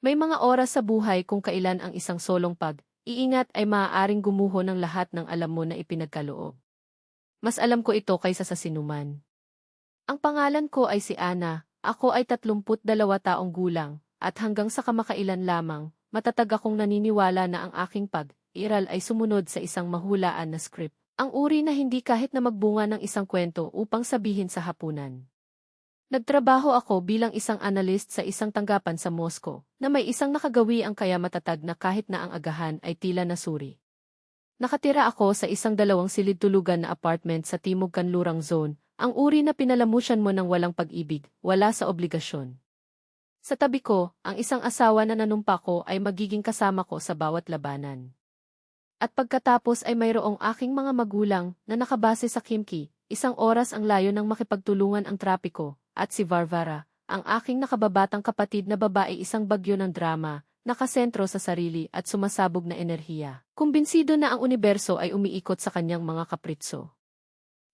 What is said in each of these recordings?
May mga oras sa buhay kung kailan ang isang solong pag-iingat ay maaaring gumuho ng lahat ng alam mo na ipinagkaloob. Mas alam ko ito kaysa sa sinuman. Ang pangalan ko ay si Ana, ako ay 32 taong gulang, at hanggang sa kamakailan lamang, matatag akong naniniwala na ang aking pag-iral ay sumunod sa isang mahulaan na script. Ang uri na hindi kahit na magbunga ng isang kwento upang sabihin sa hapunan. Nagtrabaho ako bilang isang analyst sa isang tanggapan sa Moscow, na may isang nakagawi ang kaya matatag na kahit na ang agahan ay tila nasuri. Nakatira ako sa isang 2 silid tulugan na apartment sa Timog Kanlurang Zone, ang uri na pinalamusyan mo ng walang pag-ibig, wala sa obligasyon. Sa tabi ko, ang isang asawa na nanumpa ko ay magiging kasama ko sa bawat labanan. At pagkatapos ay mayroong aking mga magulang na nakabase sa Khimki, isang oras ang layo ng makipagtulungan ang trapiko, at si Varvara, ang aking nakababatang kapatid na babae isang bagyo ng drama, nakasentro sa sarili at sumasabog na enerhiya. Kumbinsido na ang universo ay umiikot sa kanyang mga kapritso.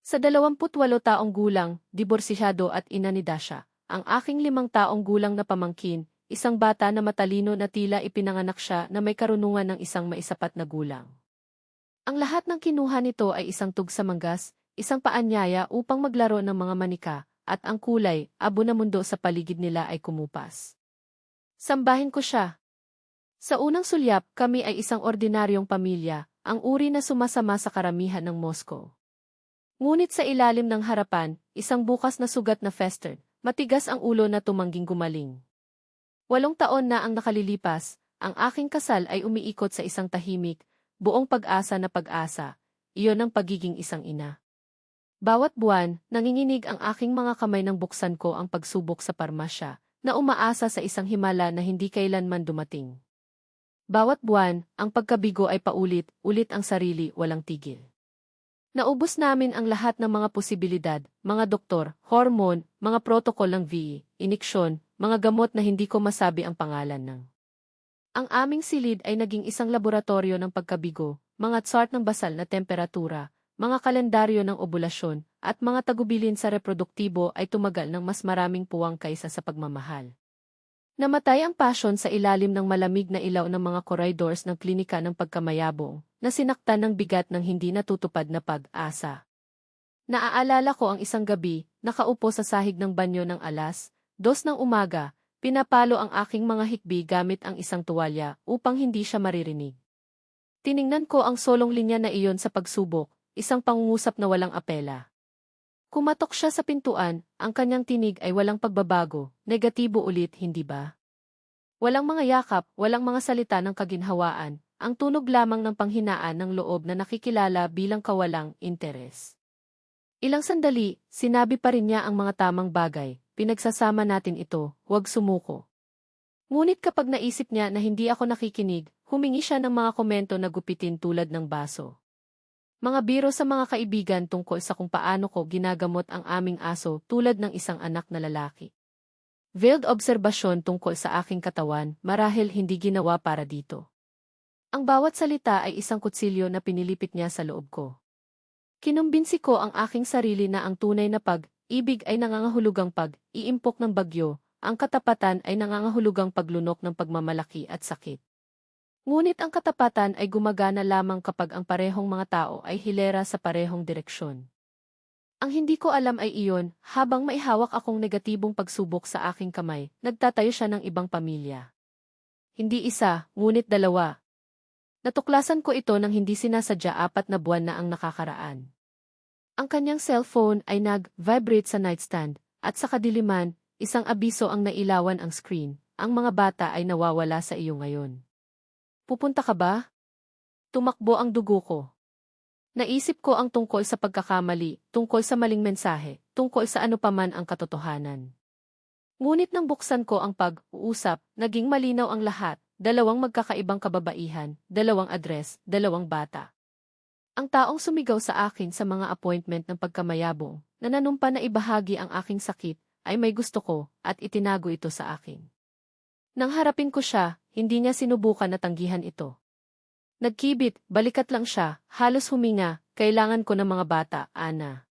Sa 28 taong gulang, diborsyado at ina ni Dasha, ang aking 5 taong gulang na pamangkin, isang bata na matalino na tila ipinanganak siya na may karunungan ng isang maisapat na gulang. Ang lahat ng kinuha nito ay isang tugsa manggas, isang paanyaya upang maglaro ng mga manika, at ang kulay, abo na mundo sa paligid nila ay kumupas. Sambahin ko siya. Sa unang sulyap, kami ay isang ordinaryong pamilya, ang uri na sumasama sa karamihan ng Moscow. Ngunit sa ilalim ng harapan, isang bukas na sugat na festered, matigas ang ulo na tumangging gumaling. 8 taon na ang nakalilipas, ang aking kasal ay umiikot sa isang tahimik, buong pag-asa na pag-asa, iyon ang pagiging isang ina. Bawat buwan, nanginginig ang aking mga kamay nang buksan ko ang pagsubok sa parmasya, na umaasa sa isang himala na hindi kailanman dumating. Bawat buwan, ang pagkabigo ay paulit-ulit ang sarili, walang tigil. Naubos namin ang lahat ng mga posibilidad, mga doktor, hormone, mga protokol ng VE, iniksyon, mga gamot na hindi ko masabi ang pangalan ng. Ang aming silid ay naging isang laboratorio ng pagkabigo, mga chart ng basal na temperatura, mga kalendaryo ng obulasyon, at mga tagubilin sa reproduktibo ay tumagal ng mas maraming puwang kaysa sa pagmamahal. Namatay ang passion sa ilalim ng malamig na ilaw ng mga corridors ng klinika ng pagkamayabong, na sinaktan ng bigat ng hindi natutupad na pag-asa. Naaalala ko ang isang gabi, nakaupo sa sahig ng banyo ng 2:00 ng umaga, pinapalo ang aking mga hikbi gamit ang isang tuwalya upang hindi siya maririnig. Tiningnan ko ang solong linya na iyon sa pagsubok, isang pangungusap na walang apela. Kumatok siya sa pintuan, ang kanyang tinig ay walang pagbabago, negatibo ulit, hindi ba? Walang mga yakap, walang mga salita ng kaginhawaan, ang tunog lamang ng panghinaan ng loob na nakikilala bilang kawalang interes. Ilang sandali, sinabi pa rin niya ang mga tamang bagay, pinagsasama natin ito, huwag sumuko. Ngunit kapag naisip niya na hindi ako nakikinig, humingi siya ng mga komento na gupitin tulad ng baso. Mga biro sa mga kaibigan tungkol sa kung paano ko ginagamot ang aming aso tulad ng isang anak na lalaki. Veiled obserbasyon tungkol sa aking katawan, marahil hindi ginawa para dito. Ang bawat salita ay isang kutsilyo na pinilipit niya sa loob ko. Kinumbinsi ko ang aking sarili na ang tunay na pag-ibig ay nangangahulugang pag-iimpok ng bagyo, ang katapatan ay nangangahulugang paglunok ng pagmamalaki at sakit. Ngunit ang katapatan ay gumagana lamang kapag ang parehong mga tao ay hilera sa parehong direksyon. Ang hindi ko alam ay iyon, habang maihawak akong negatibong pagsubok sa aking kamay, nagtatayo siya ng ibang pamilya. Hindi isa, ngunit 2. Natuklasan ko ito nang hindi sinasadya 4 na buwan na ang nakakaraan. Ang kanyang cellphone ay nag-vibrate sa nightstand, at sa kadiliman, isang abiso ang nailawan ang screen, ang mga bata ay nawawala sa iyo ngayon. Pupunta ka ba? Tumakbo ang dugo ko. Naisip ko ang tungkol sa pagkakamali, tungkol sa maling mensahe, tungkol sa ano paman ang katotohanan. Ngunit nang buksan ko ang pag-uusap, naging malinaw ang lahat, 2 magkakaibang kababaihan, 2 address, 2 bata. Ang taong sumigaw sa akin sa mga appointment ng pagkamayabong, na nanumpa na ibahagi ang aking sakit, ay may gusto ko, at itinago ito sa akin. Nang harapin ko siya, hindi niya sinubukan na tanggihan ito. Nagkibit, balikat lang siya, halos huminga, kailangan ko ng mga bata, Ana.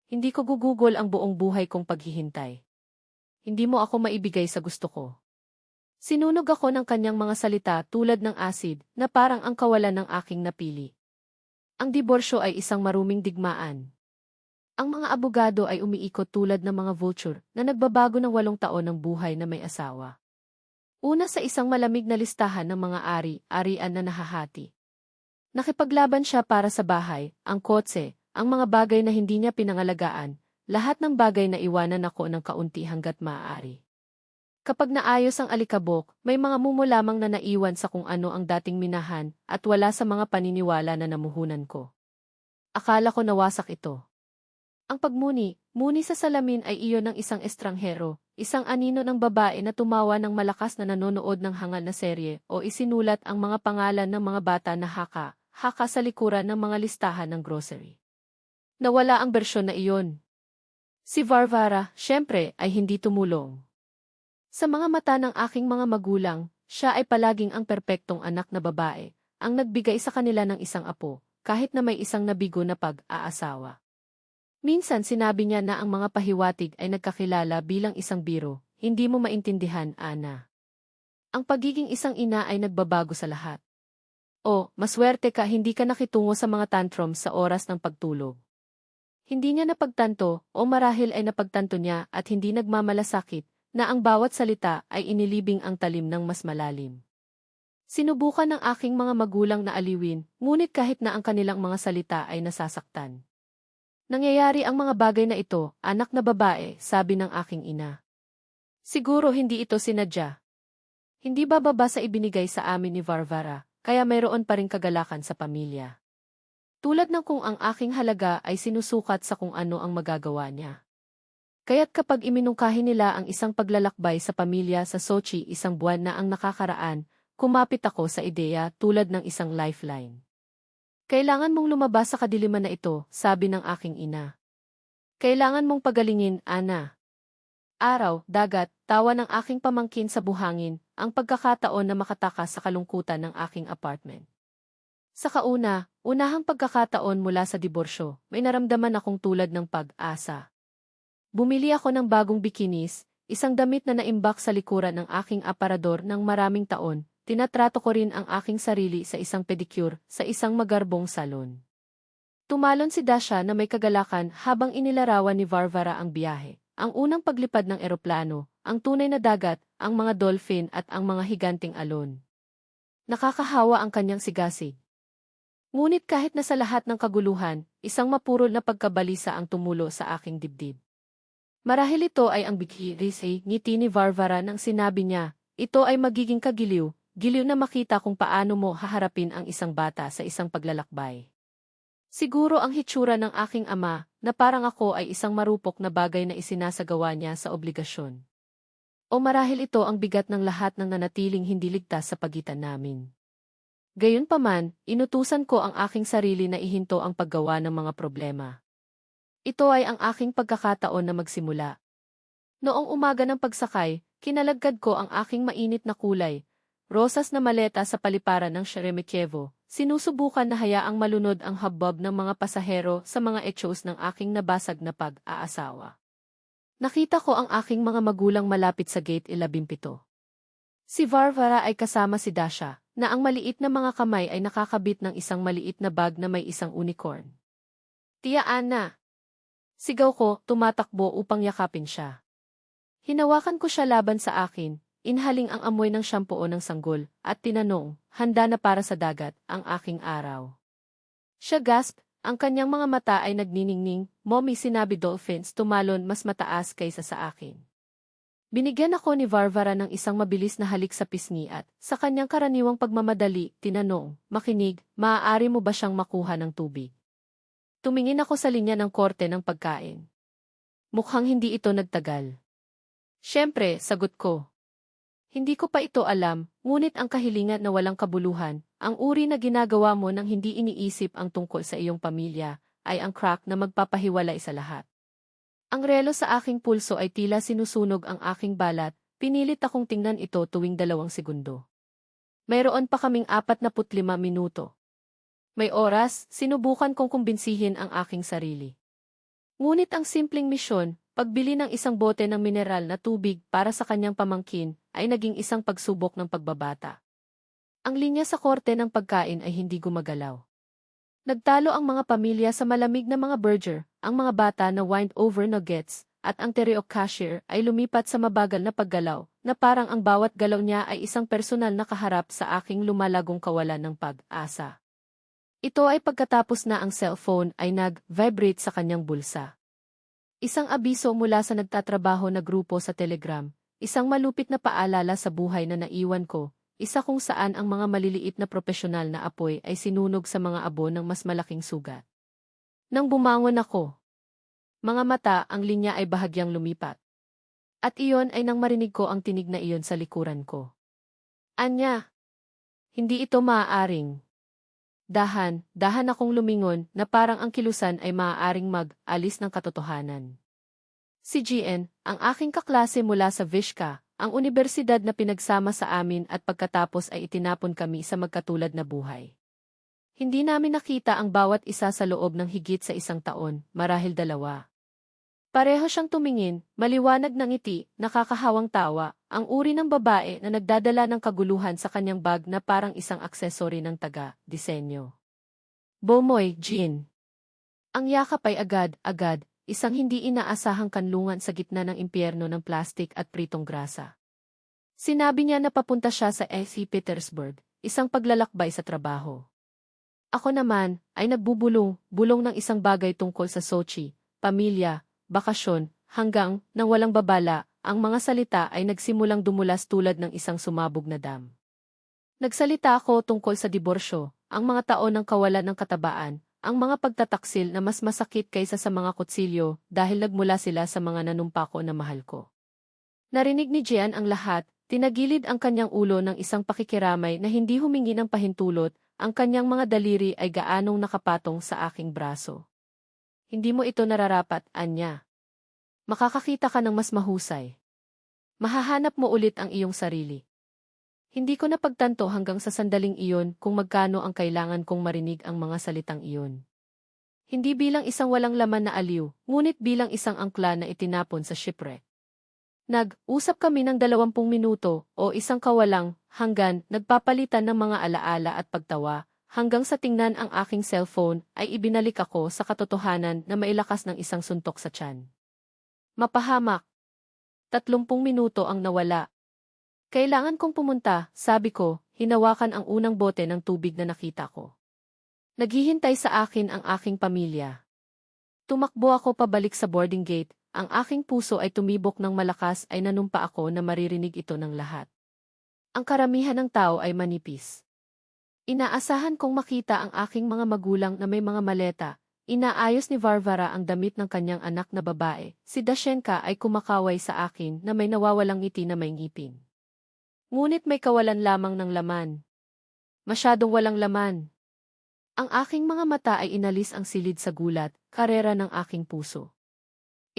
Hindi ko gugugol ang buong buhay kong paghihintay. Hindi mo ako maibigay sa gusto ko. Sinunog ako ng kanyang mga salita tulad ng asid na parang ang kawalan ng aking napili. Ang diborsyo ay isang maruming digmaan. Ang mga abogado ay umiikot tulad ng mga vulture na nagbabago ng 8 taon ng buhay na may asawa. Una sa isang malamig na listahan ng mga ari-arian na nahahati. Nakipaglaban siya para sa bahay, ang kotse, ang mga bagay na hindi niya pinangalagaan, lahat ng bagay na iwanan ako ng kaunti hanggat maaari. Kapag naayos ang alikabok, may mga mumo lamang na naiwan sa kung ano ang dating minahan at wala sa mga paniniwala na namuhunan ko. Akala ko nawasak ito. Ang pagmuni sa salamin ay iyon ng isang estranghero, isang anino ng babae na tumawa ng malakas na nanonood ng hangal na serye o isinulat ang mga pangalan ng mga bata na haka sa likuran ng mga listahan ng grocery. Nawala ang bersyon na iyon. Si Varvara, syempre, ay hindi tumulong. Sa mga mata ng aking mga magulang, siya ay palaging ang perpektong anak na babae, ang nagbigay sa kanila ng isang apo, kahit na may isang nabigo na pag-aasawa. Minsan sinabi niya na ang mga pahiwatig ay nagkakilala bilang isang biro, hindi mo maintindihan, Ana. Ang pagiging isang ina ay nagbabago sa lahat. O, maswerte ka hindi ka nakitungo sa mga tantrums sa oras ng pagtulog. Hindi niya napagtanto, o marahil ay napagtanto niya at hindi nagmamalasakit, na ang bawat salita ay inilibing ang talim ng mas malalim. Sinubukan ng aking mga magulang na aliwin, ngunit kahit na ang kanilang mga salita ay nasasaktan. Nangyayari ang mga bagay na ito, anak na babae, sabi ng aking ina. Siguro hindi ito sinadya. Hindi bababa sa ibinigay sa amin ni Varvara, kaya mayroon pa ring kagalakan sa pamilya. Tulad ng kung ang aking halaga ay sinusukat sa kung ano ang magagawa niya. Kaya't kapag iminungkahi nila ang isang paglalakbay sa pamilya sa Sochi 1 buwan na ang nakakaraan, kumapit ako sa ideya tulad ng isang lifeline. Kailangan mong lumabas sa kadiliman na ito, sabi ng aking ina. Kailangan mong pagalingin, Ana. Araw, dagat, tawa ng aking pamangkin sa buhangin, ang pagkakataon na makatakas sa kalungkutan ng aking apartment. Sa unahang pagkakataon mula sa diborsyo, may naramdaman akong tulad ng pag-asa. Bumili ako ng bagong bikinis, isang damit na naimbak sa likuran ng aking aparador ng maraming taon. Tinatrato ko rin ang aking sarili sa isang pedicure sa isang magarbong salon. Tumalon si Dasha na may kagalakan habang inilarawan ni Varvara ang biyahe, ang unang paglipad ng eroplano, ang tunay na dagat, ang mga dolphin at ang mga higanting alon. Nakakahawa ang kanyang sigasig. Ngunit kahit na sa lahat ng kaguluhan, isang mapurol na pagkabalisa ang tumulo sa aking dibdib. Marahil ito ay ang bighiris ngiti ni Varvara nang sinabi niya, ito ay magiging giliw na makita kung paano mo haharapin ang isang bata sa isang paglalakbay. Siguro ang hitsura ng aking ama, na parang ako ay isang marupok na bagay na isinasagawa niya sa obligasyon. O marahil ito ang bigat ng lahat ng nanatiling hindi ligtas sa pagitan namin. Gayunpaman, inutusan ko ang aking sarili na ihinto ang paggawa ng mga problema. Ito ay ang aking pagkakataon na magsimula. Noong umaga ng pagsakay, kinalagkad ko ang aking mainit na kulay, rosas na maleta sa paliparan ng Sheremetyevo. Sinusubukan na hayaang malunod ang hubbub ng mga pasahero sa mga echos ng aking nabasag na pag-aasawa. Nakita ko ang aking mga magulang malapit sa gate 17. Si Varvara ay kasama si Dasha, na ang maliit na mga kamay ay nakakabit ng isang maliit na bag na may isang unicorn. Tia Ana! Sigaw ko, tumatakbo upang yakapin siya. Hinawakan ko siya laban sa akin, inhaling ang amoy ng shampoo ng sanggol, at tinanong, handa na para sa dagat, ang aking araw. Siya gasp, ang kanyang mga mata ay nagniningning, Mommy sinabi dolphins tumalon mas mataas kaysa sa akin. Binigyan ako ni Varvara ng isang mabilis na halik sa pisngi at, sa kanyang karaniwang pagmamadali, tinanong, makinig, maaari mo ba siyang makuha ng tubig? Tumingin ako sa linya ng korte ng pagkain. Mukhang hindi ito nagtagal. Siyempre, sagot ko. Hindi ko pa ito alam, ngunit ang kahilingan na walang kabuluhan, ang uri na ginagawa mo nang hindi iniisip ang tungkol sa iyong pamilya, ay ang crack na magpapahiwalay sa lahat. Ang relo sa aking pulso ay tila sinusunog ang aking balat, pinilit akong tingnan ito tuwing 2 segundo. Mayroon pa kaming 45 minuto. May oras, sinubukan kong kumbinsihin ang aking sarili. Ngunit ang simpleng misyon, pagbili ng isang bote ng mineral na tubig para sa kanyang pamangkin, ay naging isang pagsubok ng pagbabata. Ang linya sa korte ng pagkain ay hindi gumagalaw. Nagtalo ang mga pamilya sa malamig na mga burger, ang mga bata na wined over nuggets, at ang teriyok cashier ay lumipat sa mabagal na paggalaw, na parang ang bawat galaw niya ay isang personal na kaharap sa aking lumalagong kawalan ng pag-asa. Ito ay pagkatapos na ang cellphone ay nag-vibrate sa kanyang bulsa. Isang abiso mula sa nagtatrabaho na grupo sa Telegram, isang malupit na paalala sa buhay na naiwan ko, isa kung saan ang mga maliliit na propesyonal na apoy ay sinunog sa mga abo ng mas malaking sugat. Nang bumangon ako, mga mata ang linya ay bahagyang lumipat. At iyon ay nang marinig ko ang tinig na iyon sa likuran ko. Anya, hindi ito maaaring. Dahan akong lumingon na parang ang kilusan ay maaaring mag-alis ng katotohanan. Si GN, ang aking kaklase mula sa Vishka, ang unibersidad na pinagsama sa amin at pagkatapos ay itinapon kami sa magkatulad na buhay. Hindi namin nakita ang bawat isa sa loob ng higit sa isang taon, marahil 2. Pareho siyang tumingin, maliwanag ng ngiti, nakakahawang tawa, ang uri ng babae na nagdadala ng kaguluhan sa kanyang bag na parang isang aksesori ng taga-disenyo. Bomoy, Jean. Ang yakap ay agad, isang hindi inaasahang kanlungan sa gitna ng impyerno ng plastik at pritong grasa. Sinabi niya na papunta siya sa St. Petersburg, isang paglalakbay sa trabaho. Ako naman, ay nagbubulong ng isang bagay tungkol sa Sochi, pamilya, bakasyon, hanggang, nang walang babala, ang mga salita ay nagsimulang dumulas tulad ng isang sumabog na dam. Nagsalita ako tungkol sa diborsyo, ang mga taon ng kawalan ng katabaan, ang mga pagtataksil na mas masakit kaysa sa mga kutsilyo dahil nagmula sila sa mga nanumpa ko na mahal ko. Narinig ni Jean ang lahat, tinagilid ang kanyang ulo ng isang pakikiramay na hindi humingi ng pahintulot, ang kanyang mga daliri ay gaanong nakapatong sa aking braso. Hindi mo ito nararapat, Anya. Makakakita ka ng mas mahusay. Mahahanap mo ulit ang iyong sarili. Hindi ko napagtanto hanggang sa sandaling iyon kung magkano ang kailangan kong marinig ang mga salitang iyon. Hindi bilang isang walang laman na aliw, ngunit bilang isang angkla na itinapon sa shipwreck. Nag-usap kami ng 20 minuto o isang kawalang hanggang nagpapalitan ng mga alaala at pagtawa, hanggang sa tingnan ang aking cellphone ay ibinalik ako sa katotohanan na mailakas ng isang suntok sa tiyan. Mapahamak. 30 minuto ang nawala. Kailangan kong pumunta, sabi ko, hinawakan ang unang bote ng tubig na nakita ko. Naghihintay sa akin ang aking pamilya. Tumakbo ako pabalik sa boarding gate, ang aking puso ay tumibok ng malakas ay nanumpa ako na maririnig ito ng lahat. Ang karamihan ng tao ay manipis. Inaasahan kong makita ang aking mga magulang na may mga maleta. Inaayos ni Varvara ang damit ng kanyang anak na babae. Si Dashenka ay kumakaway sa akin na may nawawalang ngiti na may ngipin. Ngunit may kawalan lamang ng laman. Masyadong walang laman. Ang aking mga mata ay inalis ang silid sa gulat, karera ng aking puso.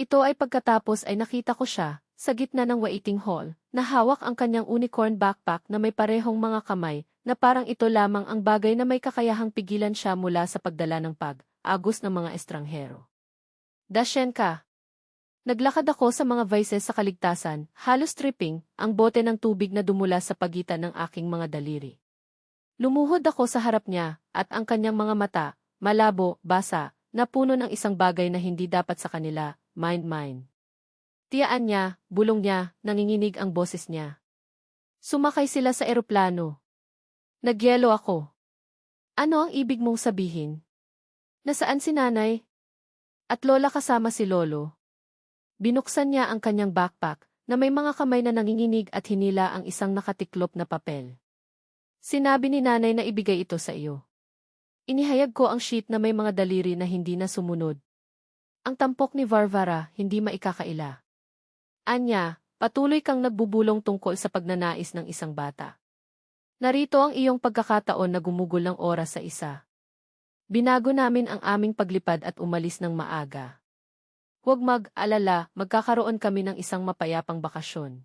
Ito ay pagkatapos ay nakita ko siya, sa gitna ng waiting hall, na hawak ang kanyang unicorn backpack na may parehong mga kamay, na parang ito lamang ang bagay na may kakayahang pigilan siya mula sa pagdala ng pag-agos ng mga estranghero. Dashenka. Naglakad ako sa mga vices sa kaligtasan, halos tripping, ang bote ng tubig na dumula sa pagitan ng aking mga daliri. Lumuhod ako sa harap niya, at ang kanyang mga mata, malabo, basa, na puno ng isang bagay na hindi dapat sa kanila, mine. Tiyaan niya, bulong niya, nanginginig ang boses niya. Sumakay sila sa eroplano. Nagyelo ako. Ano ang ibig mong sabihin? Nasaan si nanay? At lola kasama si lolo? Binuksan niya ang kanyang backpack, na may mga kamay na nanginginig at hinila ang isang nakatiklop na papel. Sinabi ni nanay na ibigay ito sa iyo. Inihayag ko ang sheet na may mga daliri na hindi na sumunod. Ang tampok ni Varvara, hindi maikakaila. Anya, patuloy kang nagbubulong tungkol sa pagnanais ng isang bata. Narito ang iyong pagkakataon na gumugol ng oras sa isa. Binago namin ang aming paglipad at umalis ng maaga. Huwag mag-alala, magkakaroon kami ng isang mapayapang bakasyon.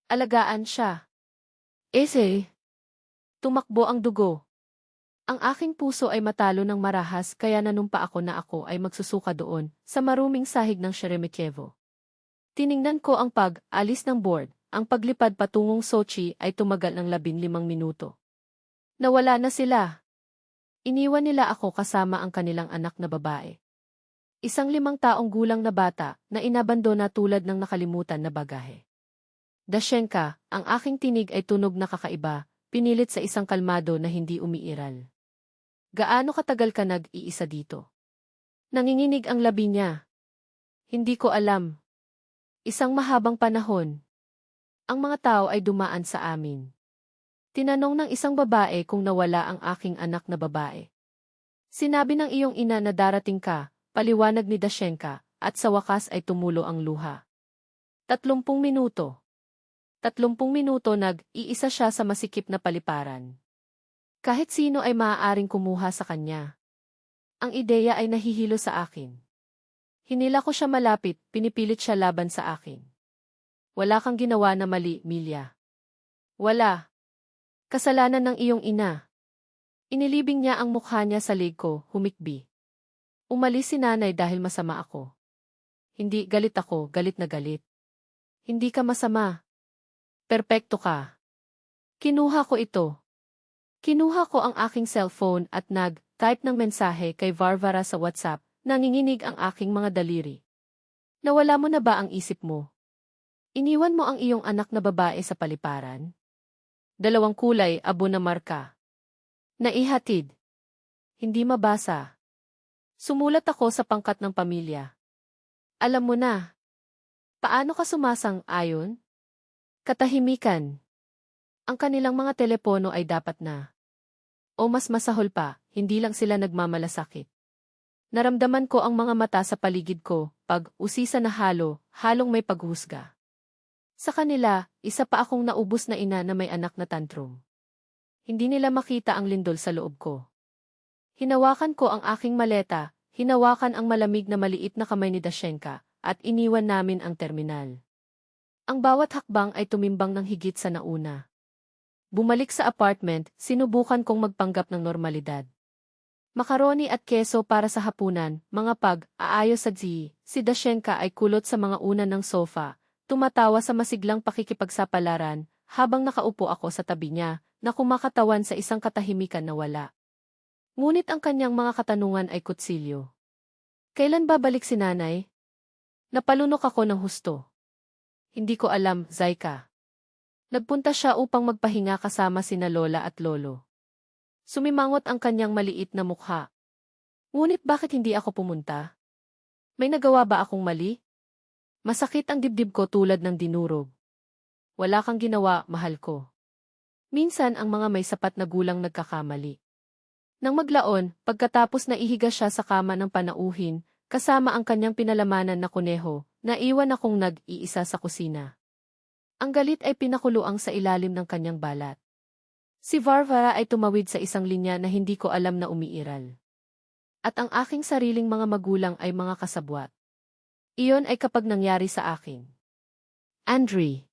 Alagaan siya. Tumakbo ang dugo. Ang aking puso ay matalo ng marahas kaya nanumpa ako na ako ay magsusuka doon, sa maruming sahig ng Sheremetyevo. Tiningnan ko ang pag-alis ng board, ang paglipad patungong Sochi ay tumagal ng 15 minuto. Nawala na sila. Iniwan nila ako kasama ang kanilang anak na babae. Isang 5 taong gulang na bata na inabandona tulad ng nakalimutan na bagahe. Dashenka, ang aking tinig ay tunog na kakaiba, pinilit sa isang kalmado na hindi umiiral. Gaano katagal ka nag-iisa dito? Nanginginig ang labi niya. Hindi ko alam. Isang mahabang panahon. Ang mga tao ay dumaan sa amin. Tinanong ng isang babae kung nawala ang aking anak na babae. Sinabi ng iyong ina na darating ka, paliwanag ni Dashenka, at sa wakas ay tumulo ang luha. 30 minuto. 30 minuto nag-iisa siya sa masikip na paliparan. Kahit sino ay maaaring kumuha sa kanya. Ang ideya ay nahihilo sa akin. Hinila ko siya malapit, pinipilit siya laban sa akin. Wala kang ginawa na mali, Milya. Wala. Kasalanan ng iyong ina. Inilibing niya ang mukha niya sa leg ko, humikbi. Umalis si nanay dahil masama ako. Hindi, galit ako, galit na galit. Hindi ka masama. Perpekto ka. Kinuha ko ito. Kinuha ko ang aking cellphone at nag-type ng mensahe kay Varvara sa WhatsApp, nanginginig ang aking mga daliri. Nawala mo na ba ang isip mo? Iniwan mo ang iyong anak na babae sa paliparan? 2 kulay, abo na marka. Naihatid. Hindi mabasa. Sumulat ako sa pangkat ng pamilya. Alam mo na. Paano ka sumasang-ayon? Katahimikan. Ang kanilang mga telepono ay dapat na. O mas masahol pa, hindi lang sila nagmamalasakit. Naramdaman ko ang mga mata sa paligid ko, pag-usisa na halong may paghusga. Sa kanila, isa pa akong naubos na ina na may anak na tantrum. Hindi nila makita ang lindol sa loob ko. Hinawakan ko ang aking maleta, hinawakan ang malamig na maliit na kamay ni Dashenka, at iniwan namin ang terminal. Ang bawat hakbang ay tumimbang ng higit sa nauna. Bumalik sa apartment, sinubukan kong magpanggap ng normalidad. Makaroni at keso para sa hapunan, mga pag-aayos sa si Dashenka ay kulot sa mga unan ng sofa, tumatawa sa masiglang pakikipagsapalaran, habang nakaupo ako sa tabi niya, na kumakatawan sa isang katahimikan na wala. Ngunit ang kanyang mga katanungan ay kutsilyo. Kailan babalik si nanay? Napalunok ako ng husto. Hindi ko alam, Zaika. Nagpunta siya upang magpahinga kasama sina lola at lolo. Sumimangot ang kanyang maliit na mukha. Ngunit bakit hindi ako pumunta? May nagawa ba akong mali? Masakit ang dibdib ko tulad ng dinurog. Wala kang ginawa, mahal ko. Minsan ang mga may sapat na gulang nagkakamali. Nang maglaon, pagkatapos na ihiga siya sa kama ng panauhin, kasama ang kanyang pinalamanan na kuneho, naiwan akong nag-iisa sa kusina. Ang galit ay pinakuluang sa ilalim ng kanyang balat. Si Varvara ay tumawid sa isang linya na hindi ko alam na umiiral. At ang aking sariling mga magulang ay mga kasabwat. Iyon ay kapag nangyari sa akin. Andrei.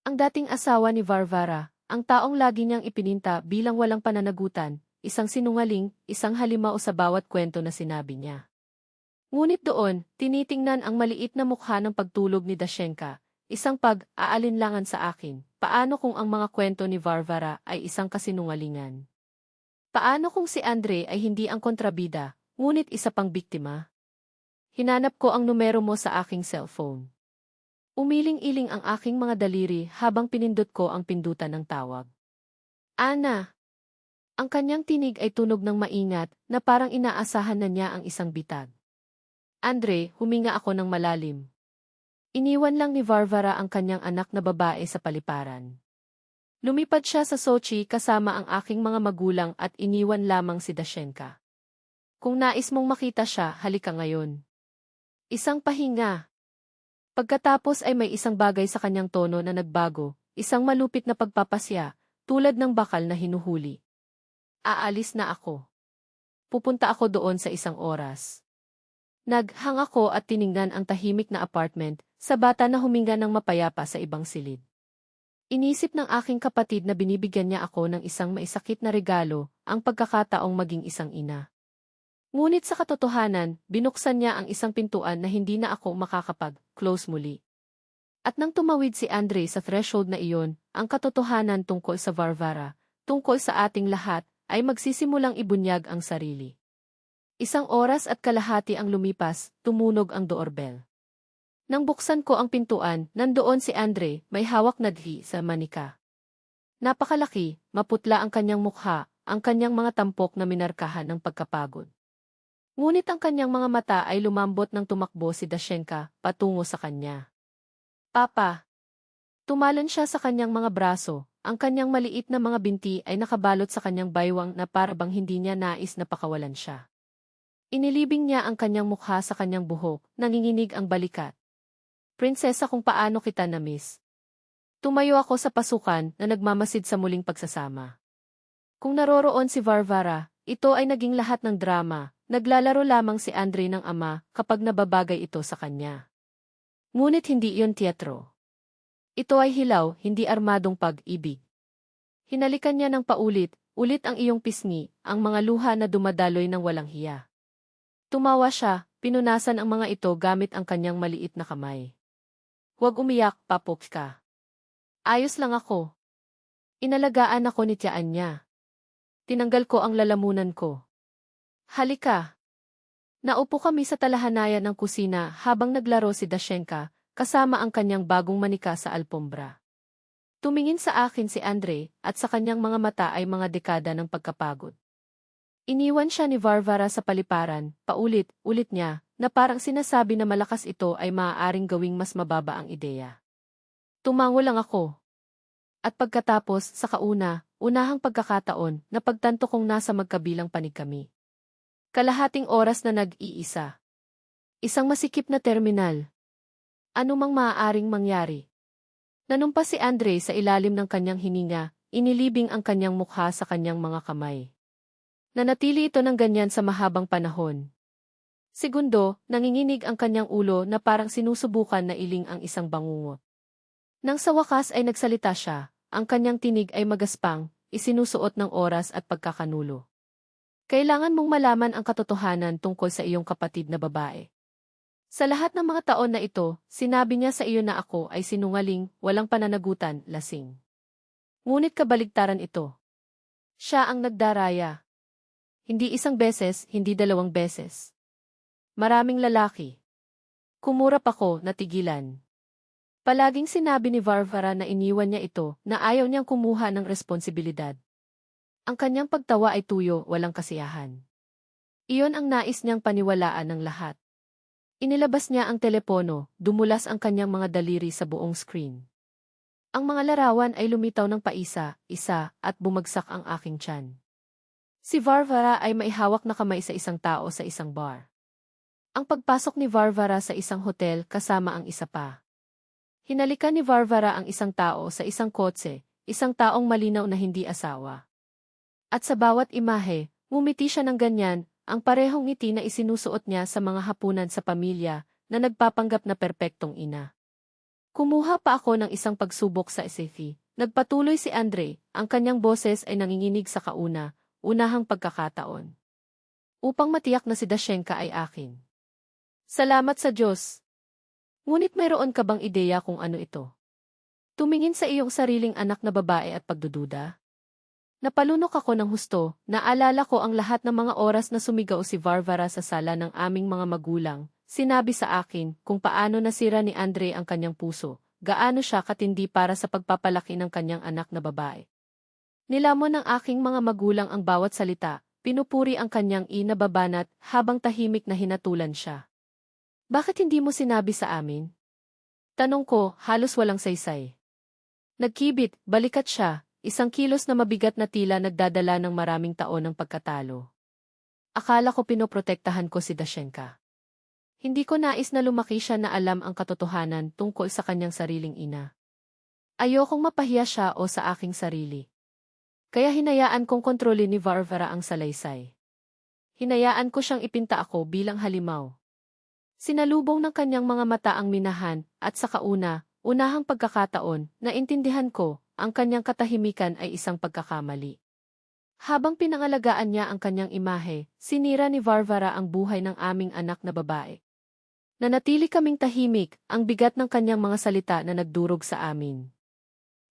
Ang dating asawa ni Varvara, ang taong lagi niyang ipininta bilang walang pananagutan, isang sinungaling, isang halimaw sa bawat kwento na sinabi niya. Ngunit doon, tinitingnan ang maliit na mukha ng pagtulog ni Dashenka, isang pag-aalinlangan sa akin. Paano kung ang mga kwento ni Varvara ay isang kasinungalingan? Paano kung si Andrei ay hindi ang kontrabida, ngunit isa pang biktima? Hinanap ko ang numero mo sa aking cellphone. Umiling-iling ang aking mga daliri habang pinindot ko ang pindutan ng tawag. Ana! Ang kanyang tinig ay tunog ng maingat na parang inaasahan na niya ang isang bitag. Andrei, huminga ako ng malalim. Iniwan lang ni Varvara ang kanyang anak na babae sa paliparan. Lumipad siya sa Sochi kasama ang aking mga magulang at iniwan lamang si Dashenka. Kung nais mong makita siya, halika ngayon. Isang pahinga. Pagkatapos ay may isang bagay sa kanyang tono na nagbago, isang malupit na pagpapasya, tulad ng bakal na hinuhuli. Aalis na ako. Pupunta ako doon sa isang oras. Naghang ako at tiningnan ang tahimik na apartment, sa bata na huminga ng mapayapa sa ibang silid. Inisip ng aking kapatid na binibigyan niya ako ng isang maisakit na regalo, ang pagkakataong maging isang ina. Ngunit sa katotohanan, binuksan niya ang isang pintuan na hindi na ako makakapag-close muli. At nang tumawid si Andre sa threshold na iyon, ang katotohanan tungkol sa Varvara, tungkol sa ating lahat, ay magsisimulang ibunyag ang sarili. 1 oras at kalahati ang lumipas, tumunog ang doorbell. Nang buksan ko ang pintuan, nandoon si Andre, may hawak na dhi sa manika. Napakalaki, maputla ang kanyang mukha, ang kanyang mga tampok na minarkahan ng pagkapagod. Ngunit ang kanyang mga mata ay lumambot nang tumakbo si Dashenka patungo sa kanya. Papa! Tumalon siya sa kanyang mga braso, ang kanyang maliit na mga binti ay nakabalot sa kanyang baywang na parabang hindi niya nais na pakawalan siya. Inilibing niya ang kanyang mukha sa kanyang buhok, nanginginig ang balikat. Prinsesa, kung paano kita na-miss. Tumayo ako sa pasukan na nagmamasid sa muling pagsasama. Kung naroroon si Varvara, ito ay naging lahat ng drama, naglalaro lamang si Andre ng ama kapag nababagay ito sa kanya. Ngunit hindi iyon teatro. Ito ay hilaw, hindi armadong pag-ibig. Hinalikan niya ng paulit-ulit ang iyong pisngi, ang mga luha na dumadaloy ng walang hiya. Tumawa siya, pinunasan ang mga ito gamit ang kanyang maliit na kamay. Huwag umiyak, papok ka. Ayos lang ako. Inalagaan ako ni tiyaan niya. Tinanggal ko ang lalamunan ko. Halika. Naupo kami sa talahanayan ng kusina habang naglaro si Dashenka, kasama ang kanyang bagong manika sa alpombra. Tumingin sa akin si Andre, at sa kanyang mga mata ay mga dekada ng pagkapagod. Iniwan siya ni Varvara sa paliparan, paulit-ulit niya, na parang sinasabi na malakas ito ay maaaring gawing mas mababa ang ideya. Tumango lang ako. At pagkatapos, sa unahang pagkakataon, napagtanto kong nasa magkabilang panig kami. Kalahating oras na nag-iisa. Isang masikip na terminal. Ano mang maaaring mangyari. Nanumpa si Andre sa ilalim ng kanyang hininga, inilibing ang kanyang mukha sa kanyang mga kamay. Nanatili ito ng ganyan sa mahabang panahon. Segundo, nanginginig ang kanyang ulo na parang sinusubukan na iling ang isang bangungot. Nang sa wakas ay nagsalita siya, ang kanyang tinig ay magaspang, isinusuot ng oras at pagkakanulo. Kailangan mong malaman ang katotohanan tungkol sa iyong kapatid na babae. Sa lahat ng mga taon na ito, sinabi niya sa iyo na ako ay sinungaling, walang pananagutan, lasing. Ngunit kabaligtaran ito. Siya ang nagdaraya. Hindi 1 beses, hindi 2 beses. Maraming lalaki. Kumurap ako, natigilan. Palaging sinabi ni Varvara na iniwan niya ito, na ayaw niyang kumuha ng responsibilidad. Ang kanyang pagtawa ay tuyo, walang kasiyahan. Iyon ang nais niyang paniwalaan ng lahat. Inilabas niya ang telepono, dumulas ang kanyang mga daliri sa buong screen. Ang mga larawan ay lumitaw ng paisa-isa, at bumagsak ang aking tiyan. Si Varvara ay maihawak na kamay sa isang tao sa isang bar. Ang pagpasok ni Varvara sa isang hotel kasama ang isa pa. Hinalikan ni Varvara ang isang tao sa isang kotse, isang taong malinaw na hindi asawa. At sa bawat imahe, ngumiti siya ng ganyan, ang parehong ngiti na isinusuot niya sa mga hapunan sa pamilya na nagpapanggap na perpektong ina. Kumuha pa ako ng isang pagsubok sa SAT. Nagpatuloy si Andre, ang kanyang boses ay nanginginig sa unahang pagkakataon. Upang matiyak na si Dashenka ay akin. Salamat sa Diyos. Ngunit mayroon ka bang ideya kung ano ito? Tumingin sa iyong sariling anak na babae at pagdududa? Napalunok ako ng husto, naalala ko ang lahat ng mga oras na sumigaw si Varvara sa sala ng aming mga magulang, sinabi sa akin kung paano nasira ni Andre ang kanyang puso, gaano siya katindi para sa pagpapalaki ng kanyang anak na babae. Nilamon ng aking mga magulang ang bawat salita, pinupuri ang kanyang inababanat habang tahimik na hinatulan siya. Bakit hindi mo sinabi sa amin? Tanong ko, halos walang saysay. Nagkibit, balikat siya, 1 kilos na mabigat na tila nagdadala ng maraming taon ng pagkatalo. Akala ko pinoprotektahan ko si Dashenka. Hindi ko nais na lumaki siya na alam ang katotohanan tungkol sa kanyang sariling ina. Ayokong mapahiya siya o sa aking sarili. Kaya hinayaan kong kontrolin ni Varvara ang salaysay. Hinayaan ko siyang ipinta ako bilang halimaw. Sinalubong ng kanyang mga mata ang minahan, at sa unahang pagkakataon, naintindihan ko, ang kanyang katahimikan ay isang pagkakamali. Habang pinangalagaan niya ang kanyang imahe, sinira ni Varvara ang buhay ng aming anak na babae. Nanatili kaming tahimik, ang bigat ng kanyang mga salita na nagdurog sa amin.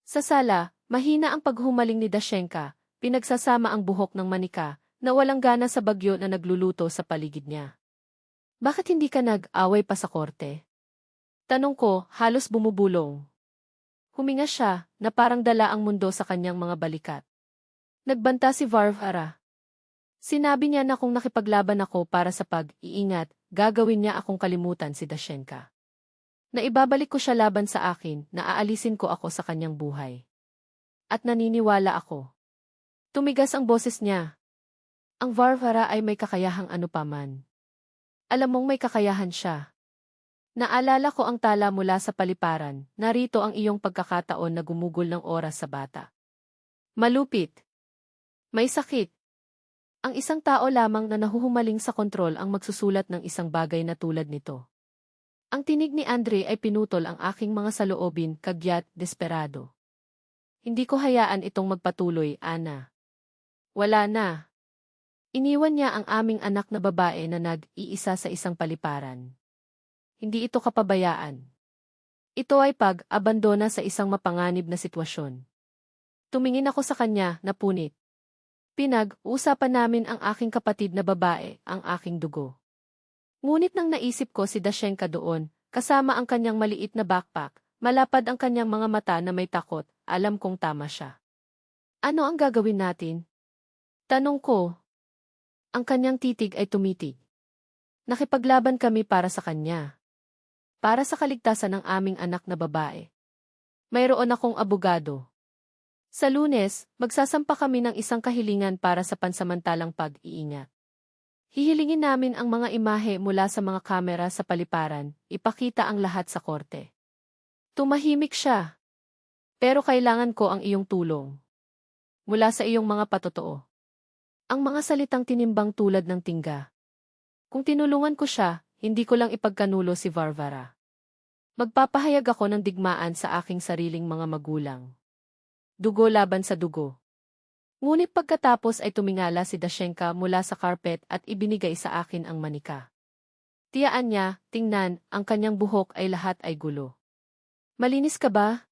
Sa sala, mahina ang paghumaling ni Dashenka, pinagsasama ang buhok ng manika, na walang gana sa bagyo na nagluluto sa paligid niya. Bakit hindi ka nag-away pa sa korte? Tanong ko, halos bumubulong. Huminga siya, na parang dala ang mundo sa kanyang mga balikat. Nagbanta si Varvara. Sinabi niya na kung nakipaglaban ako para sa pag-iingat, gagawin niya akong kalimutan si Dashenka. Na ibabalik ko siya laban sa akin, na aalisin ko ako sa kanyang buhay. At naniniwala ako. Tumigas ang boses niya. Ang Varvara ay may kakayahang ano paman. Alam mong may kakayahan siya. Naalala ko ang tala mula sa paliparan, narito ang iyong pagkakataon na gumugol ng oras sa bata. Malupit. May sakit. Ang isang tao lamang na nahuhumaling sa kontrol ang magsusulat ng isang bagay na tulad nito. Ang tinig ni Andre ay pinutol ang aking mga saloobin, kagyat, desperado. Hindi ko hayaan itong magpatuloy, Ana. Wala na. Iniwan niya ang aming anak na babae na nag-iisa sa isang paliparan. Hindi ito kapabayaan. Ito ay pag-abandona sa isang mapanganib na sitwasyon. Tumingin ako sa kanya, napunit. Pinag-usapan namin ang aking kapatid na babae, ang aking dugo. Ngunit nang naisip ko si Dashenka doon, kasama ang kanyang maliit na backpack, malapad ang kanyang mga mata na may takot, alam kong tama siya. Ano ang gagawin natin? Tanong ko. Ang kanyang titig ay tumitig. Nakipaglaban kami para sa kanya. Para sa kaligtasan ng aming anak na babae. Mayroon akong abogado. Sa Lunes, magsasampa kami ng isang kahilingan para sa pansamantalang pag-iingat. Hihilingin namin ang mga imahe mula sa mga kamera sa paliparan, ipakita ang lahat sa korte. Tumahimik siya. Pero kailangan ko ang iyong tulong. Mula sa iyong mga patotoo. Ang mga salitang tinimbang tulad ng tingga. Kung tinulungan ko siya, hindi ko lang ipagkanulo si Varvara. Magpapahayag ako ng digmaan sa aking sariling mga magulang. Dugo laban sa dugo. Ngunit pagkatapos ay tumingala si Dashenka mula sa carpet at ibinigay sa akin ang manika. Tiyaan niya, tingnan, ang kanyang buhok ay lahat ay gulo. Malinis ka ba?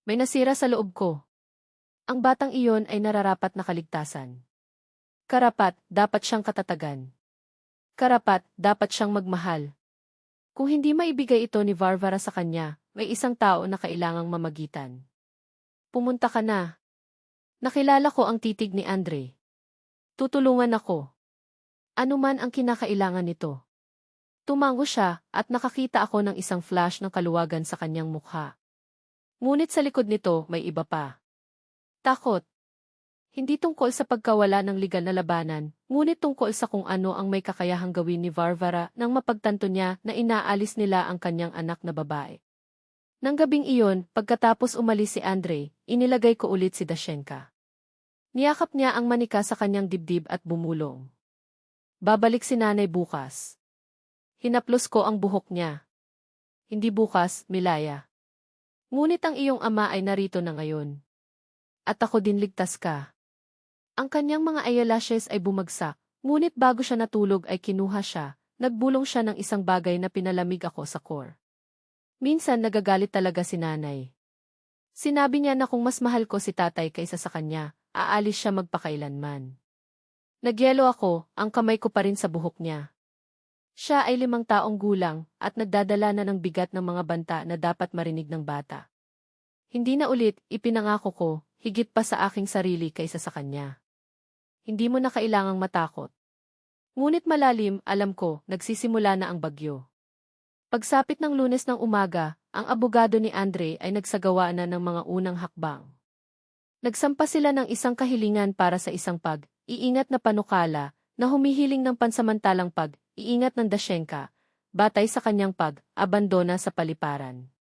May nasira sa loob ko. Ang batang iyon ay nararapat na kaligtasan. Karapat, dapat siyang katatagan. Karapat, dapat siyang magmahal. Kung hindi maibigay ito ni Varvara sa kanya, may isang tao na kailangang mamagitan. Pumunta ka na. Nakilala ko ang titig ni Andre. Tutulungan ako. Ano man ang kinakailangan nito. Tumango siya at nakakita ako ng isang flash ng kaluwagan sa kanyang mukha. Ngunit sa likod nito may iba pa. Takot. Hindi tungkol sa pagkawala ng legal na labanan, ngunit tungkol sa kung ano ang may kakayahang gawin ni Varvara nang mapagtanto niya na inaalis nila ang kanyang anak na babae. Nang gabing iyon, pagkatapos umalis si Andre, inilagay ko ulit si Dashenka. Niyakap niya ang manika sa kanyang dibdib at bumulong. Babalik si nanay bukas. Hinaplos ko ang buhok niya. Hindi bukas, Milaya. Ngunit ang iyong ama ay narito na ngayon. At ako din ligtas ka. Ang kanyang mga eyelashes ay bumagsak, ngunit bago siya natulog ay kinuha siya, nagbulong siya ng isang bagay na pinalamig ako sa core. Minsan nagagalit talaga si nanay. Sinabi niya na kung mas mahal ko si tatay kaysa sa kanya, aalis siya magpakailanman. Nagyelo ako, ang kamay ko pa rin sa buhok niya. Siya ay 5 taong gulang at nagdadala na ng bigat ng mga banta na dapat marinig ng bata. Hindi na ulit, ipinangako ko, higit pa sa aking sarili kaysa sa kanya. Hindi mo na kailangang matakot. Ngunit malalim, alam ko, nagsisimula na ang bagyo. Pagsapit ng Lunes ng umaga, ang abogado ni Andre ay nagsagawa na ng mga unang hakbang. Nagsampa sila ng isang kahilingan para sa isang pag-iingat na panukala na humihiling ng pansamantalang pag-iingat ng Dashenka, batay sa kanyang pag-abandona sa paliparan.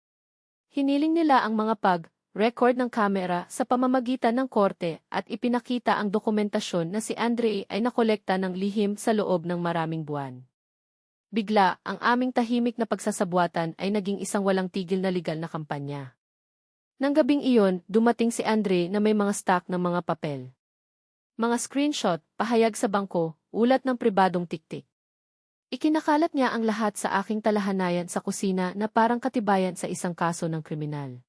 Hiniling nila ang mga pag-record ng kamera sa pamamagitan ng korte at ipinakita ang dokumentasyon na si Andre ay nakolekta ng lihim sa loob ng maraming buwan. Bigla, ang aming tahimik na pagsasabwatan ay naging isang walang tigil na legal na kampanya. Nang gabing iyon, dumating si Andre na may mga stack ng mga papel. Mga screenshot, pahayag sa bangko, ulat ng pribadong tiktik. Ikinakalat niya ang lahat sa aking talahanayan sa kusina na parang katibayan sa isang kaso ng kriminal.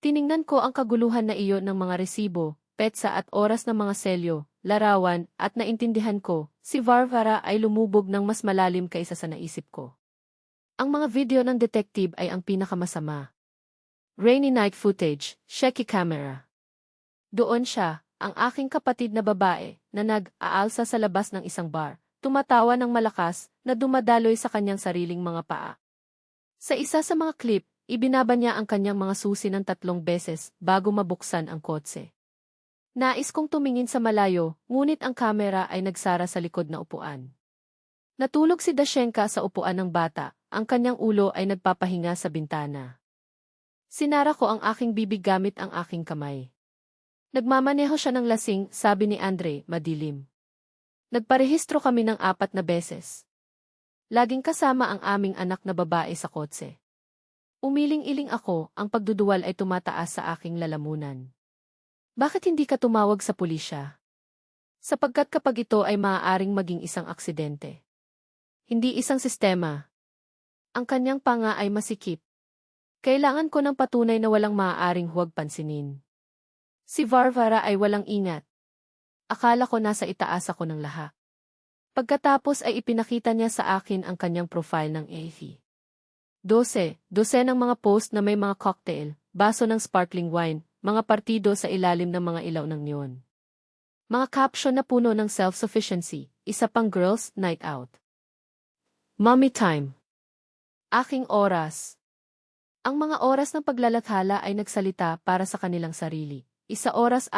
Tiningnan ko ang kaguluhan na iyon ng mga resibo, petsa at oras ng mga selyo, larawan, at naintindihan ko, si Varvara ay lumubog ng mas malalim kaysa sa naisip ko. Ang mga video ng detective ay ang pinakamasama. Rainy night footage, shaky camera. Doon siya, ang aking kapatid na babae, na nag-aalsa sa labas ng isang bar, tumatawa ng malakas, na dumadaloy sa kanyang sariling mga paa. Sa isa sa mga clip, ibinaba niya ang kanyang mga susi ng 3 beses bago mabuksan ang kotse. Nais kong tumingin sa malayo, ngunit ang kamera ay nagsara sa likod na upuan. Natulog si Dashenka sa upuan ng bata, ang kanyang ulo ay nagpapahinga sa bintana. Sinara ko ang aking bibig gamit ang aking kamay. Nagmamaneho siya ng lasing, sabi ni Andre, madilim. Nagparehistro kami ng 4 na beses. Laging kasama ang aming anak na babae sa kotse. Umiling-iling ako, ang pagduduwal ay tumataas sa aking lalamunan. Bakit hindi ka tumawag sa pulisya? Sapagkat kapag ito ay maaaring maging isang aksidente. Hindi isang sistema. Ang kanyang panga ay masikip. Kailangan ko ng patunay na walang maaaring huwag pansinin. Si Varvara ay walang ingat. Akala ko nasa itaas ako ng lahat. Pagkatapos ay ipinakita niya sa akin ang kanyang profile ng AFI. 12 ng mga post na may mga cocktail, baso ng sparkling wine, mga partido sa ilalim ng mga ilaw ng neon. Mga caption na puno ng self-sufficiency, isa pang girls' night out. Mommy time. Aking oras. Ang mga oras ng paglalathala ay nagsalita para sa kanilang sarili. 1:45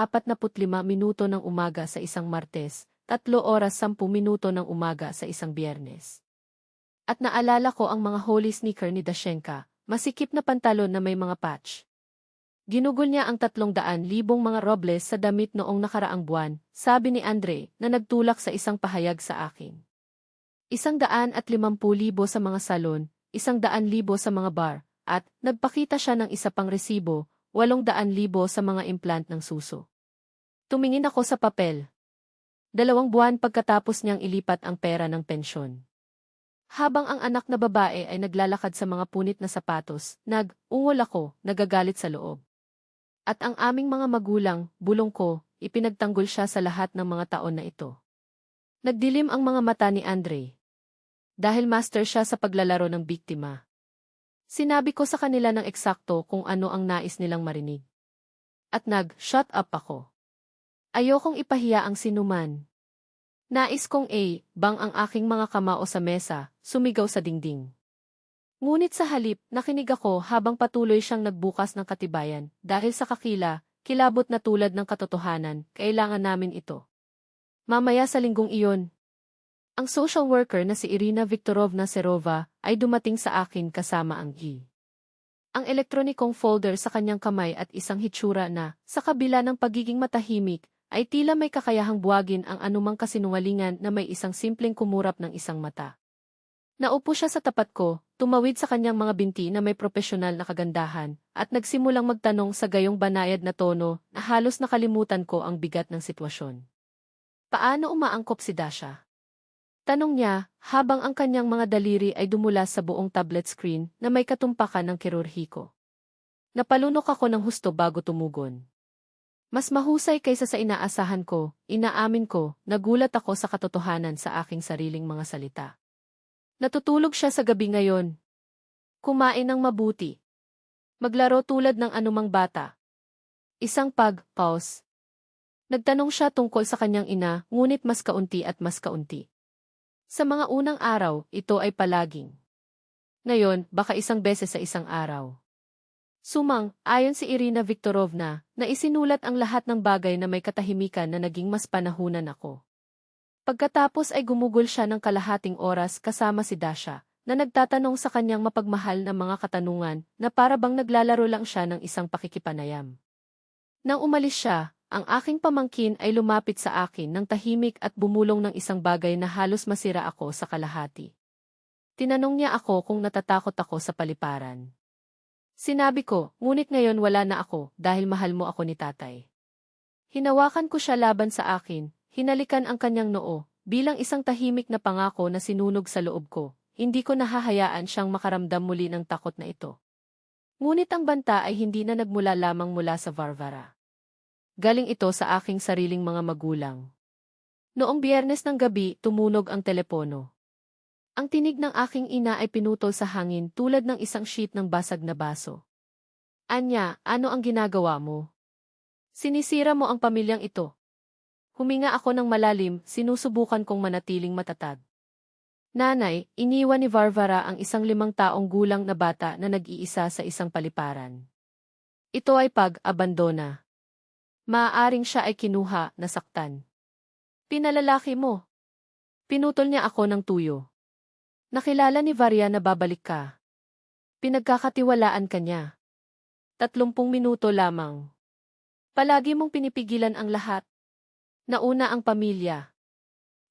minuto ng umaga sa isang Martes, 3:10 minuto ng umaga sa isang Biyernes. At naalala ko ang mga holy sneaker ni Dashenka, masikip na pantalon na may mga patch. Ginugol niya ang 300,000 mga robles sa damit noong nakaraang buwan, sabi ni Andre na nagtulak sa isang pahayag sa akin. 150,000 sa mga salon, 100,000 sa mga bar, at nagpakita siya ng isa pang resibo, 800,000 sa mga implant ng suso. Tumingin ako sa papel. 2 buwan pagkatapos niyang ilipat ang pera ng pensyon. Habang ang anak na babae ay naglalakad sa mga punit na sapatos, nag-ungol ako, nagagalit sa loob. At ang aming mga magulang, bulong ko, ipinagtanggol siya sa lahat ng mga taon na ito. Nagdilim ang mga mata ni Andre. Dahil master siya sa paglalaro ng biktima. Sinabi ko sa kanila ng eksakto kung ano ang nais nilang marinig. At nag-shut up ako. Ayokong ipahiya ang sinuman. Nais kong bang ang aking mga kamao sa mesa, sumigaw sa dingding. Ngunit sa halip, nakinig ako habang patuloy siyang nagbukas ng katibayan, dahil sa kakila, kilabot na tulad ng katotohanan, kailangan namin ito. Mamaya sa linggong iyon, ang social worker na si Irina Viktorovna Serova ay dumating sa akin kasama ang ang elektronikong folder sa kanyang kamay at isang hitsura na, sa kabila ng pagiging matahimik, ay tila may kakayahang buwagin ang anumang kasinungalingan na may isang simpleng kumurap ng isang mata. Naupo siya sa tapat ko, tumawid sa kanyang mga binti na may propesyonal na kagandahan, at nagsimulang magtanong sa gayong banayad na tono na halos nakalimutan ko ang bigat ng sitwasyon. Paano umaangkop si Dasha? Tanong niya, habang ang kanyang mga daliri ay dumula sa buong tablet screen na may katumpakan ng kirurhiko. Napalunok ako ng husto bago tumugon. Mas mahusay kaysa sa inaasahan ko, inaamin ko, nagulat ako sa katotohanan sa aking sariling mga salita. Natutulog siya sa gabi ngayon. Kumain ng mabuti. Maglaro tulad ng anumang bata. Isang pause. Nagtanong siya tungkol sa kanyang ina, ngunit mas kaunti at mas kaunti. Sa mga unang araw, ito ay palaging. Ngayon, baka isang beses sa isang araw. Ayon si Irina Viktorovna, na isinulat ang lahat ng bagay na may katahimikan na naging mas panahunan ako. Pagkatapos ay gumugol siya ng kalahating oras kasama si Dasha, na nagtatanong sa kanyang mapagmahal na mga katanungan na para bang naglalaro lang siya ng isang pakikipanayam. Nang umalis siya, ang aking pamangkin ay lumapit sa akin ng tahimik at bumulong ng isang bagay na halos masira ako sa kalahati. Tinanong niya ako kung natatakot ako sa paliparan. Sinabi ko, ngunit ngayon wala na ako dahil mahal mo ako ni tatay. Hinawakan ko siya laban sa akin, hinalikan ang kanyang noo, bilang isang tahimik na pangako na sinunog sa loob ko, hindi ko nahahayaan siyang makaramdam muli ng takot na ito. Ngunit ang banta ay hindi na nagmula lamang mula sa Varvara. Galing ito sa aking sariling mga magulang. Noong Biyernes ng gabi, tumunog ang telepono. Ang tinig ng aking ina ay pinutol sa hangin tulad ng isang sheet ng basag na baso. Anya, ano ang ginagawa mo? Sinisira mo ang pamilyang ito. Huminga ako ng malalim, sinusubukan kong manatiling matatag. Nanay, iniwan ni Varvara ang isang 5 taong gulang na bata na nag-iisa sa isang paliparan. Ito ay pag-abandona. Maaaring siya ay kinuha, nasaktan. Pinalalaki mo. Pinutol niya ako ng tuyo. Nakilala ni Varia na babalik ka. Pinagkakatiwalaan ka niya. 30 minuto lamang. Palagi mong pinipigilan ang lahat. Nauna ang pamilya.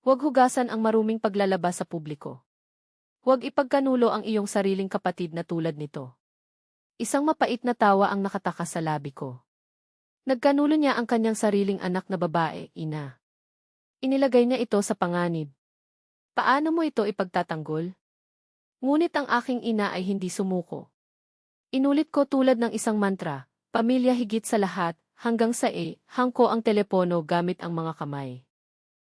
Huwag hugasan ang maruming paglalabas sa publiko. Huwag ipagkanulo ang iyong sariling kapatid na tulad nito. Isang mapait na tawa ang nakatakas sa labi ko. Nagkanulo niya ang kanyang sariling anak na babae, ina. Inilagay niya ito sa panganib. Paano mo ito ipagtatanggol? Ngunit ang aking ina ay hindi sumuko. Inulit ko tulad ng isang mantra, pamilya higit sa lahat, hanggang sa hangko ang telepono gamit ang mga kamay.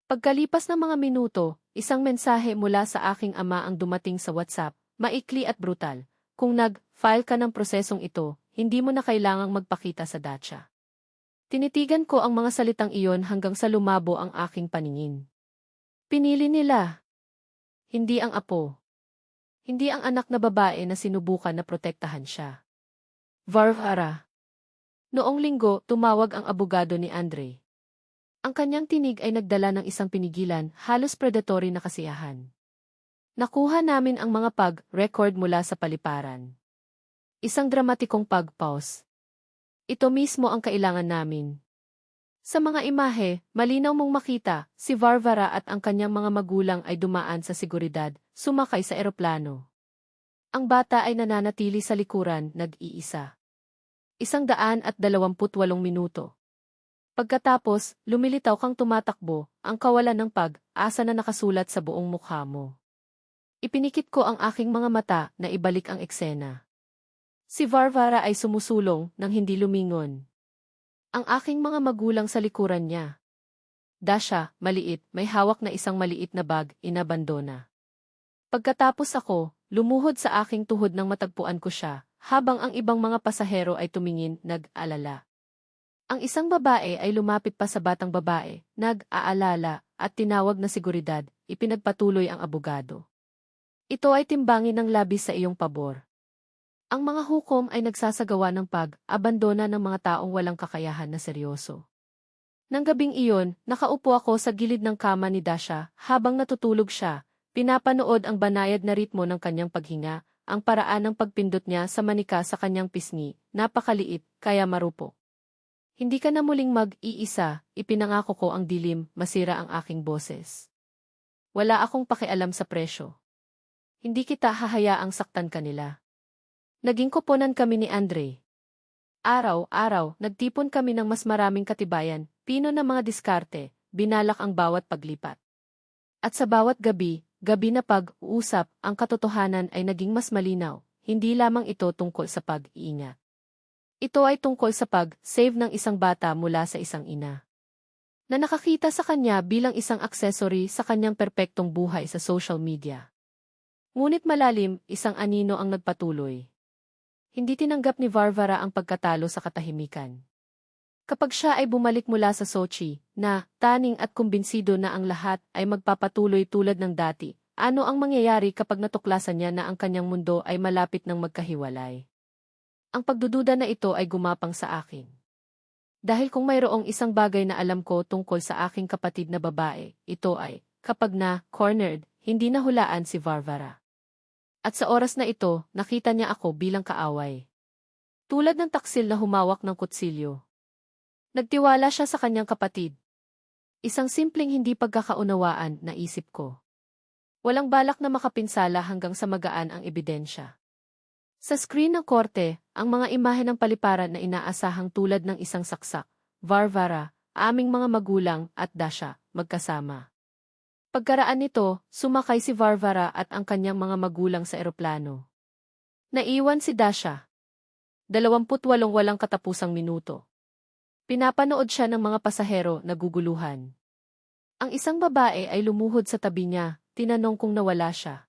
Pagkalipas ng mga minuto, isang mensahe mula sa aking ama ang dumating sa WhatsApp, maikli at brutal. Kung nag-file ka ng prosesong ito, hindi mo na kailangang magpakita sa datya. Tinitigan ko ang mga salitang iyon hanggang sa lumabo ang aking paningin. Pinili nila. Hindi ang apo. Hindi ang anak na babae na sinubukan na protektahan siya. Varvara. Noong linggo, tumawag ang abogado ni Andre. Ang kanyang tinig ay nagdala ng isang pinigilan, halos predatory na kasiyahan. Nakuha namin ang mga pag-record mula sa paliparan. Isang dramatikong pag-pause. Ito mismo ang kailangan namin. Sa mga imahe, malinaw mong makita, si Varvara at ang kanyang mga magulang ay dumaan sa seguridad, sumakay sa eroplano. Ang bata ay nananatili sa likuran, nag-iisa. 128 minuto. Pagkatapos, lumilitaw kang tumatakbo, ang kawalan ng pag-asa na nakasulat sa buong mukha mo. Ipinikit ko ang aking mga mata na ibalik ang eksena. Si Varvara ay sumusulong nang hindi lumingon. Ang aking mga magulang sa likuran niya. Dasha, maliit, may hawak na isang maliit na bag, inabandona. Pagkatapos ako, lumuhod sa aking tuhod nang matagpuan ko siya, habang ang ibang mga pasahero ay tumingin, nag-alala. Ang isang babae ay lumapit pa sa batang babae, nag-aalala, at tinawag na seguridad, ipinagpatuloy ang abogado. Ito ay timbangin ng labis sa iyong pabor. Ang mga hukom ay nagsasagawa ng pag-abandona ng mga taong walang kakayahan na seryoso. Nang gabing iyon, nakaupo ako sa gilid ng kama ni Dasha, habang natutulog siya, pinapanood ang banayad na ritmo ng kanyang paghinga, ang paraan ng pagpindot niya sa manika sa kanyang pisngi, napakaliit, kaya marupok. Hindi ka na muling mag-iisa, ipinangako ko ang dilim, masira ang aking boses. Wala akong pakialam sa presyo. Hindi kita hahayaang saktan kanila. Naging koponan kami ni Andre. Araw-araw, nagtipon kami ng mas maraming katibayan, pino ng mga diskarte, binalak ang bawat paglipat. At sa bawat gabi, gabi na pag-uusap, ang katotohanan ay naging mas malinaw, hindi lamang ito tungkol sa pag-iingat. Ito ay tungkol sa pag-save ng isang bata mula sa isang ina na nakakita sa kanya bilang isang accessory sa kanyang perpektong buhay sa social media. Ngunit malalim, isang anino ang nagpatuloy. Hindi tinanggap ni Varvara ang pagkatalo sa katahimikan. Kapag siya ay bumalik mula sa Sochi, na taning at kumbinsido na ang lahat ay magpapatuloy tulad ng dati, ano ang mangyayari kapag natuklasan niya na ang kanyang mundo ay malapit ng magkahiwalay? Ang pagdududa na ito ay gumapang sa akin. Dahil kung mayroong isang bagay na alam ko tungkol sa aking kapatid na babae, ito ay, kapag na-cornered, hindi nahulaan si Varvara. At sa oras na ito, nakita niya ako bilang kaaway. Tulad ng taksil na humawak ng kutsilyo. Nagtiwala siya sa kanyang kapatid. Isang simpleng hindi pagkakaunawaan, naisip ko. Walang balak na makapinsala hanggang sa magaan ang ebidensya. Sa screen ng korte, ang mga imahe ng paliparan na inaasahang tulad ng isang saksak, Varvara, aming mga magulang at Dasha, magkasama. Pagkaraan nito, sumakay si Varvara at ang kanyang mga magulang sa eroplano. Naiwan si Dasha. 28 walang katapusang minuto. Pinapanood siya ng mga pasahero na guguluhan. Ang isang babae ay lumuhod sa tabi niya, tinanong kung nawala siya.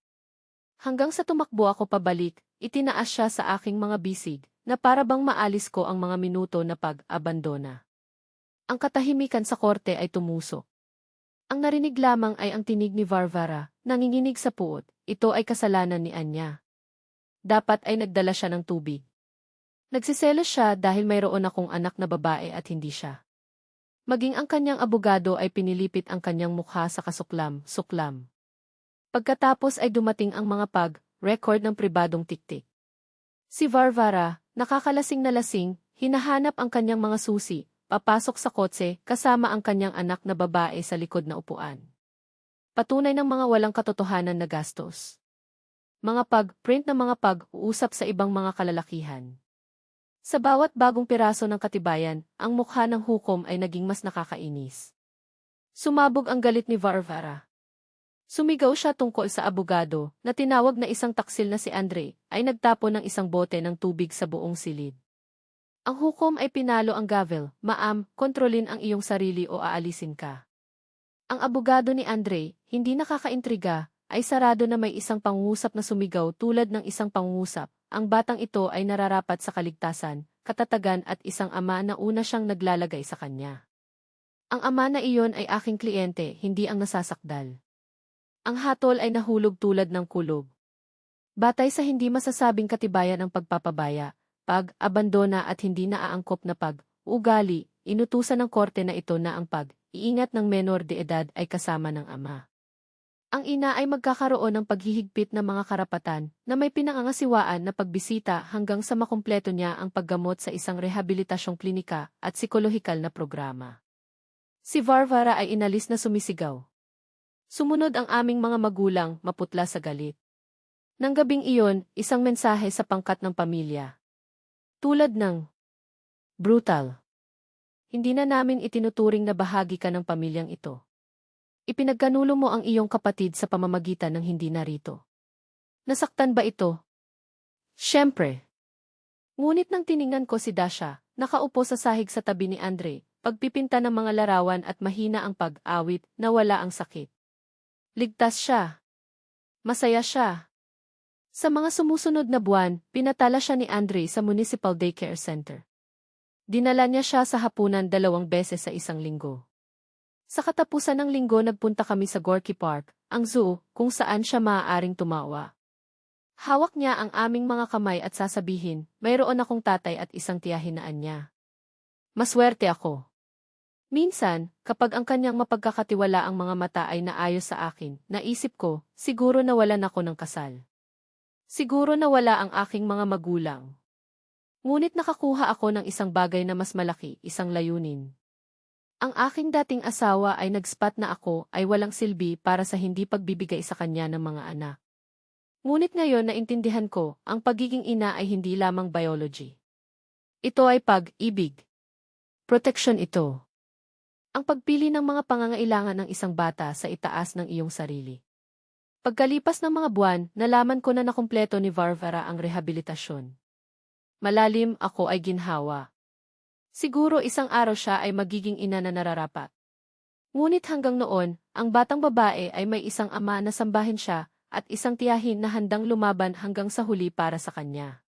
Hanggang sa tumakbo ako pabalik, itinaas siya sa aking mga bisig, na para bang maalis ko ang mga minuto na pag-abandona. Ang katahimikan sa korte ay tumusok. Ang narinig lamang ay ang tinig ni Varvara, nanginginig sa puot, ito ay kasalanan ni Anya. Dapat ay nagdala siya ng tubig. Nagsiselos siya dahil mayroon akong anak na babae at hindi siya. Maging ang kanyang abogado ay pinilipit ang kanyang mukha sa kasuklam-suklam. Pagkatapos ay dumating ang mga record ng pribadong tiktik. Si Varvara, nakakalasing na lasing, hinahanap ang kanyang mga susi, papasok sa kotse kasama ang kanyang anak na babae sa likod na upuan. Patunay ng mga walang katotohanan na gastos. Mga print ng mga uusap sa ibang mga kalalakihan. Sa bawat bagong piraso ng katibayan, ang mukha ng hukom ay naging mas nakakainis. Sumabog ang galit ni Varvara. Sumigaw siya tungkol sa abogado, na tinawag na isang taksil na si Andre, ay nagtapon ng isang bote ng tubig sa buong silid. Ang hukom ay pinalo ang gavel, "Ma'am, kontrolin ang iyong sarili o aalisin ka." Ang abogado ni Andre, hindi nakakaintriga, ay sarado na may isang pangungusap na sumigaw tulad ng isang pangungusap. Ang batang ito ay nararapat sa kaligtasan, katatagan at isang ama na una siyang naglalagay sa kanya. Ang ama na iyon ay aking kliyente, hindi ang nasasakdal. Ang hatol ay nahulog tulad ng kulog. Batay sa hindi masasabing katibayan ng pagpapabaya, pag-abandona at hindi naaangkop na ugali, inutusan ng korte na ito na ang iingat ng menor de edad ay kasama ng ama. Ang ina ay magkakaroon ng paghihigpit ng mga karapatan na may pinangangasiwaan na pagbisita hanggang sa makumpleto niya ang paggamot sa isang rehabilitasyong klinika at psikolohikal na programa. Si Varvara ay inalis na sumisigaw. Sumunod ang aming mga magulang, maputla sa galit. Nang gabing iyon, isang mensahe sa pangkat ng pamilya. Tulad ng brutal. Hindi na namin itinuturing na bahagi ka ng pamilyang ito. Ipinagkanulo mo ang iyong kapatid sa pamamagitan ng hindi narito. Nasaktan ba ito? Siyempre. Ngunit nang tiningnan ko si Dasha, nakaupo sa sahig sa tabi ni Andre, pagpipinta ng mga larawan at mahina ang pag-awit na wala ang sakit. Ligtas siya. Masaya siya. Sa mga sumusunod na buwan, pinatala siya ni Andre sa Municipal Daycare Center. Dinala niya siya sa hapunan 2 beses sa isang linggo. Sa katapusan ng linggo nagpunta kami sa Gorky Park, ang zoo, kung saan siya maaaring tumawa. Hawak niya ang aming mga kamay at sasabihin, mayroon akong tatay at isang tiyahinaan niya. Maswerte ako. Minsan, kapag ang kanyang mapagkakatiwala ang mga mata ay naayos sa akin, naisip ko, siguro nawalan ako ng kasal. Siguro nawala ang aking mga magulang. Ngunit nakakuha ako ng isang bagay na mas malaki, isang layunin. Ang aking dating asawa ay nag-spot na ako ay walang silbi para sa hindi pagbibigay sa kanya ng mga anak. Ngunit ngayon naintindihan ko, ang pagiging ina ay hindi lamang biology. Ito ay pag-ibig. Proteksyon ito. Ang pagpili ng mga pangangailangan ng isang bata sa itaas ng iyong sarili. Pagkalipas ng mga buwan, nalaman ko na nakumpleto ni Varvara ang rehabilitasyon. Malalim ako ay ginhawa. Siguro isang araw siya ay magiging ina na nararapat. Ngunit hanggang noon, ang batang babae ay may isang ama na sambahin siya at isang tiyahin na handang lumaban hanggang sa huli para sa kanya.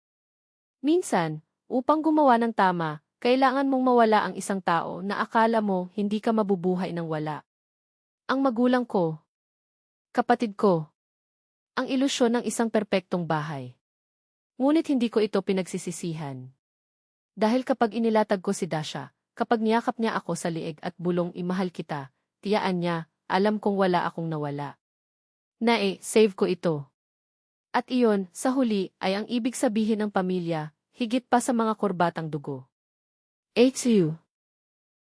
Minsan, upang gumawa ng tama, kailangan mong mawala ang isang tao na akala mo hindi ka mabubuhay ng wala. Ang magulang ko. Kapatid ko. Ang ilusyon ng isang perpektong bahay. Ngunit hindi ko ito pinagsisisihan. Dahil kapag inilatag ko si Dasha, kapag niyakap niya ako sa liig at bulong imahal kita, tiyaan niya, alam kong wala akong nawala. Save ko ito. At iyon, sa huli, ay ang ibig sabihin ng pamilya, higit pa sa mga kurbatang dugo. HU